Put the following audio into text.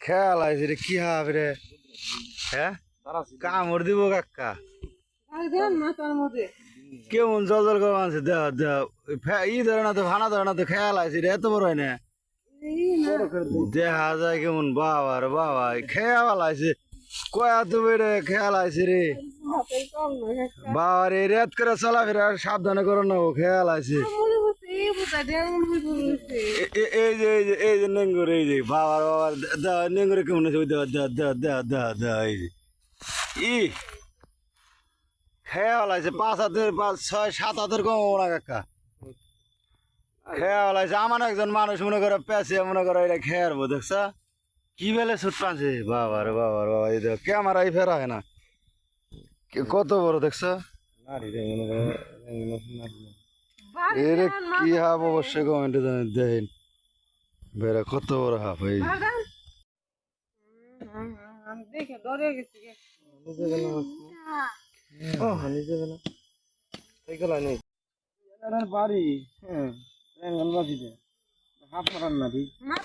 খেয়াল আছে রে কি হবে রে হ্যাঁ কামড় দিব কাকা কেমন জল জল করে মানছে দেহ দেহ ই ধরে না তো ভানা ধরে না তো খেয়াল আছে রে এত বড় হয় না দেখা যায় কেমন বাবা রে বাবা খেয়াল আছে কয়া তো বেড়ে খেয়াল আছে রে বাবা রে রেত করে চলাফেরা সাবধানে করো না ও খেয়াল আছে এই যে নেঙ্গুর এই যে বাবার বাবার নেঙ্গুরে কেমন আছে এই যে ই খেয়াল আছে 5 হাতের 6 7 হাতের কম ওরা কাকা খেয়াল আছে আমার একজন মানুষ মনে করে পেছে মনে করে এটা খেয়ারবো দেখছ কি বেলে ছুট পাচ্ছে বাবার বাবার বাবা এই দেখ ক্যামেরাই ফেরা হয় না কত বড় দেখছ এর কি হাব অবশ্যই কমেন্টে জানেন দেখেন বেড়া কত বড় হাফ এই দেখে ডরে গেছি বাড়ি হ্যাঁ হাফ মারান না